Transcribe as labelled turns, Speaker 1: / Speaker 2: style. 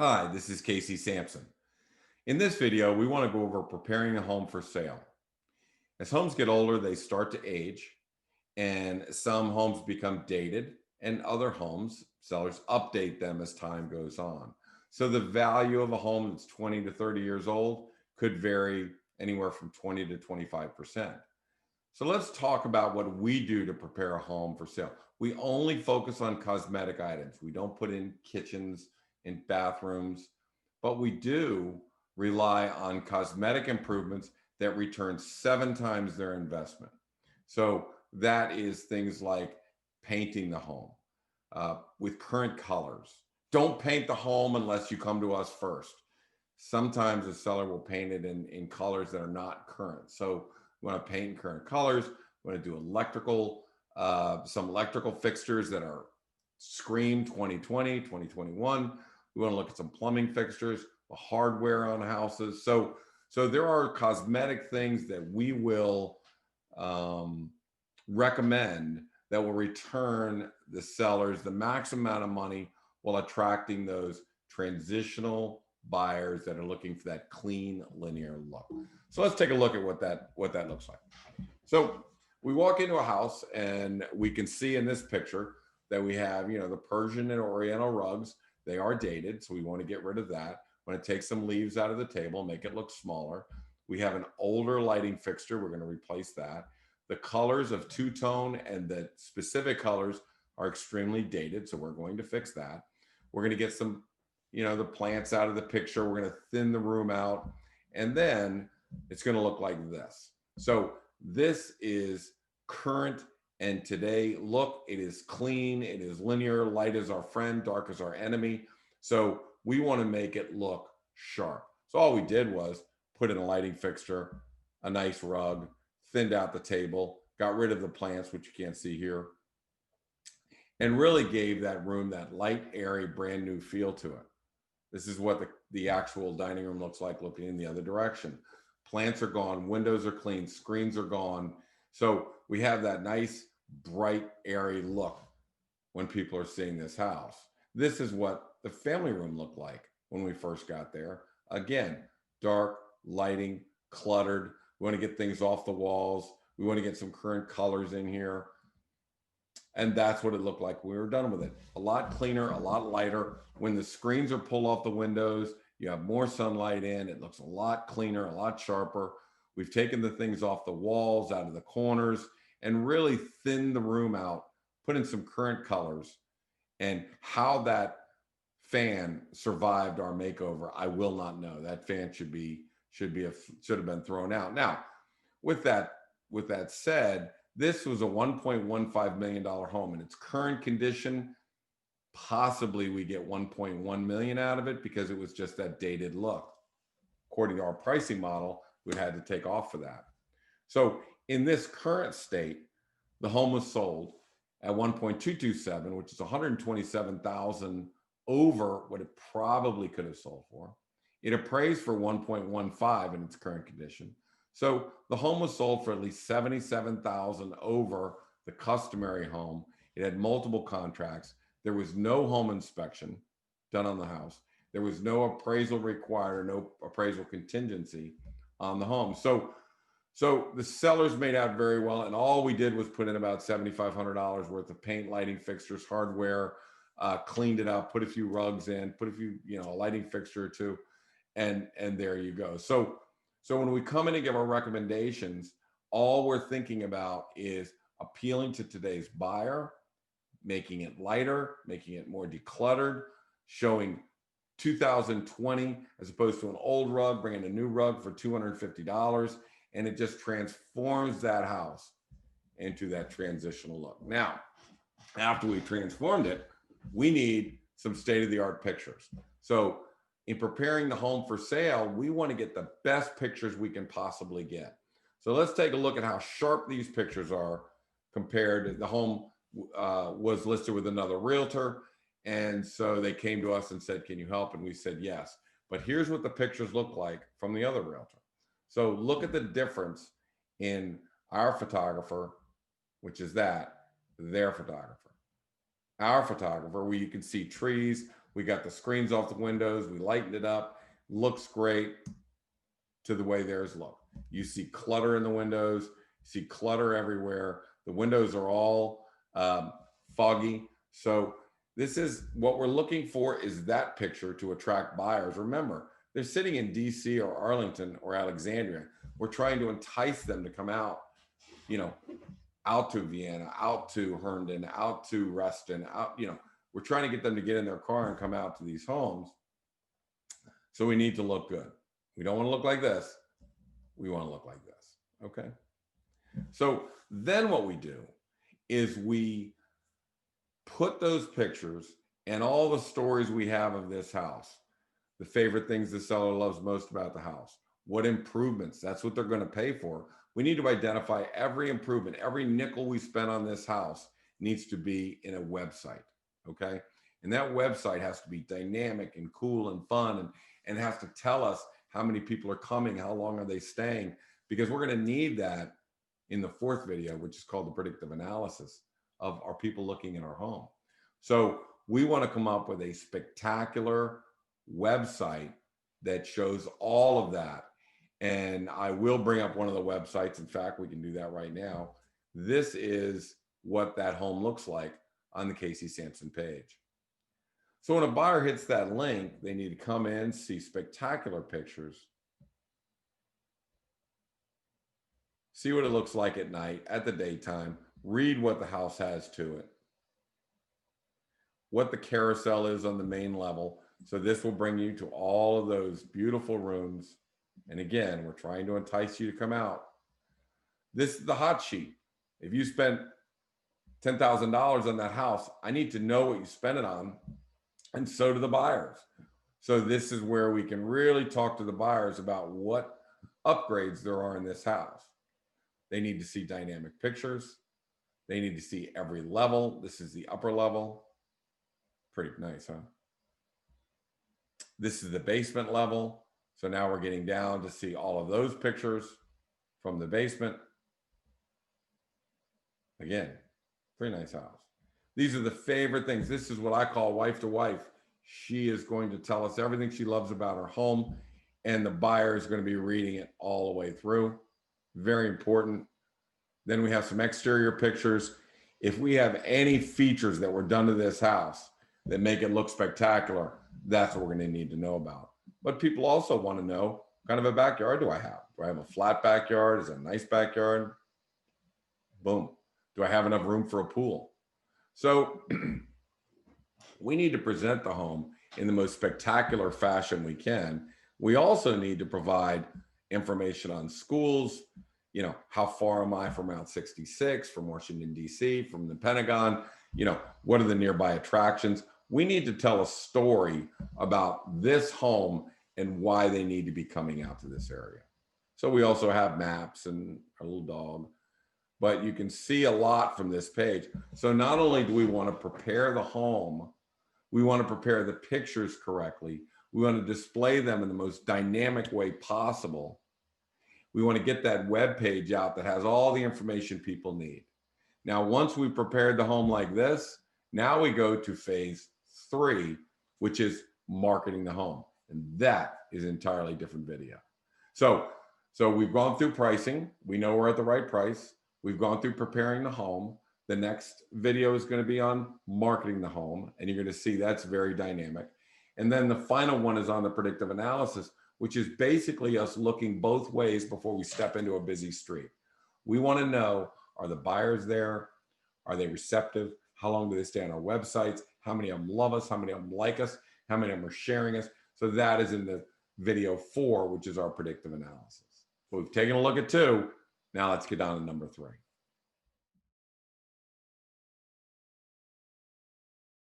Speaker 1: Hi, this is Casey Samson. In this video, we want to go over preparing a home for sale. As homes get older, they start to age, and some homes become dated, and other homes, sellers update them as time goes on. So the value of a home that's 20 to 30 years old could vary anywhere from 20 to 25%. So let's talk about what we do to prepare a home for sale. We only focus on cosmetic items. We don't put in kitchens and bathrooms, but we do rely on cosmetic improvements that return 7 times their investment. So that is things like painting the home with current colors. Don't paint the home unless you come to us first. Sometimes the seller will paint it in colors that are not current. So we want to paint in current colors. We want to do some electrical fixtures that are Scream 2020, 2021. We want to look at some plumbing fixtures, the hardware on houses. So there are cosmetic things that we will recommend that will return the sellers the maximum amount of money while attracting those transitional buyers that are looking for that clean linear look. So let's take a look at what that looks like. So we walk into a house and we can see in this picture that we have, the Persian and Oriental rugs. They are dated, so we want to get rid of that. We want to take some leaves out of the table, make it look smaller. We have an older lighting fixture. We're going to replace that. The colors of two-tone and the specific colors are extremely dated, so we're going to fix that. We're going to get some, the plants out of the picture. We're going to thin the room out, and then it's going to look like this. So this is current and today look. It is clean. It is linear. Light is our friend. Dark is our enemy. So we want to make it look sharp. So all we did was put in a lighting fixture, a nice rug, thinned out the table, got rid of the plants, which you can't see here, and really gave that room that light, airy, brand new feel to it. This is what the actual dining room looks like looking in the other direction. Plants are gone, windows are clean, screens are gone. So we have that nice, bright, airy look when people are seeing this house. This is what the family room looked like when we first got there. Again, dark, lighting, cluttered. We want to get things off the walls. We want to get some current colors in here. And that's what it looked like when we were done with it. A lot cleaner, a lot lighter. When the screens are pulled off the windows, you have more sunlight in. It looks a lot cleaner, a lot sharper. We've taken the things off the walls, out of the corners, and really thinned the room out, put in some current colors. And how that fan survived our makeover, I will not know. That fan should have been thrown out. Now, with that said, this was a $1.15 million home in its current condition. Possibly we get 1.1 million out of it because it was just that dated look. According to our pricing model, we'd had to take off for that. So in this current state, the home was sold at 1.227, which is 127,000 over what it probably could have sold for. It appraised for 1.15 in its current condition. So the home was sold for at least 77,000 over the customary home. It had multiple contracts. There was no home inspection done on the house. There was no appraisal required, no appraisal contingency on the home. So the sellers made out very well, and all we did was put in about $7,500 worth of paint, lighting fixtures, hardware, cleaned it up, put a few rugs in, put a few, a lighting fixture or two, and there you go. So when we come in and give our recommendations, all we're thinking about is appealing to today's buyer, making it lighter, making it more decluttered, showing 2020 as opposed to an old rug, bringing a new rug for $250, and it just transforms that house into that transitional look. Now, after we transformed it, we need some state-of-the-art pictures. So in preparing the home for sale, we want to get the best pictures we can possibly get. So let's take a look at how sharp these pictures are compared to the home was listed with another realtor. And so they came to us and said, can you help? And we said, yes. But here's what the pictures look like from the other realtor. So look at the difference in our photographer, which is their photographer. Our photographer, where you can see trees, We got the screens off the windows. We lightened it up. Looks great to the way theirs look. You see clutter in the windows. You see clutter everywhere. The windows are all foggy. So this is what we're looking for, is that picture to attract buyers. Remember, they're sitting in DC or Arlington or Alexandria. We're trying to entice them to come out, you know, out to Vienna, out to Herndon, out to Reston, out, you know, we're trying to get them to get in their car and come out to these homes. So we need to look good. We don't want to look like this. We want to look like this. Okay. So then what we do is we put those pictures and all the stories we have of this house, the favorite things the seller loves most about the house, what improvements, that's what they're going to pay for. We need to identify every improvement. Every nickel we spend on this house needs to be in a website. Okay. And that website has to be dynamic and cool and fun, and has to tell us how many people are coming, how long are they staying, because we're going to need that in the fourth video, which is called the predictive analysis of our people looking in our home. So we want to come up with a spectacular website that shows all of that. And I will bring up one of the websites. In fact, we can do that right now. This is what that home looks like on the Casey Samson page. So when a buyer hits that link, they need to come in, see spectacular pictures, see what it looks like at night, at the daytime, read what the house has to it, what the carousel is on the main level. So this will bring you to all of those beautiful rooms. And again, we're trying to entice you to come out. This is the hot sheet. If you spent $10,000 on that house, I need to know what you spent it on, and so do the buyers. So this is where we can really talk to the buyers about what upgrades there are in this house. They need to see dynamic pictures. They need to see every level. This is the upper level. Pretty nice, huh? This is the basement level. So now we're getting down to see all of those pictures from the basement. Again, pretty nice house. These are the favorite things. This is what I call wife to wife. She is going to tell us everything she loves about her home, and the buyer is going to be reading it all the way through. Very important. Then we have some exterior pictures. If we have any features that were done to this house that make it look spectacular, that's what we're going to need to know about. But people also want to know, what kind of a backyard do I have? Do I have a flat backyard? Is it a nice backyard? Boom. Do I have enough room for a pool? So we need to present the home in the most spectacular fashion we can. We also need to provide information on schools. You know, how far am I from Route 66, from Washington, D.C., from the Pentagon? You know, what are the nearby attractions? We need to tell a story about this home and why they need to be coming out to this area. So we also have maps and our little dog, but you can see a lot from this page. So not only do we want to prepare the home, we want to prepare the pictures correctly. We want to display them in the most dynamic way possible. We want to get that web page out that has all the information people need. Now, once we've prepared the home like this, now we go to phase 3, which is marketing the home. And that is an entirely different video. So we've gone through pricing. We know we're at the right price. We've gone through preparing the home. The next video is going to be on marketing the home, and you're going to see that's very dynamic. And then the final one is on the predictive analysis, which is basically us looking both ways before we step into a busy street. We want to know, are the buyers there? Are they receptive? How long do they stay on our websites? How many of them love us? How many of them like us? How many of them are sharing us? So that is in the video 4, which is our predictive analysis. So we've taken a look at 2. Now let's get down to number 3.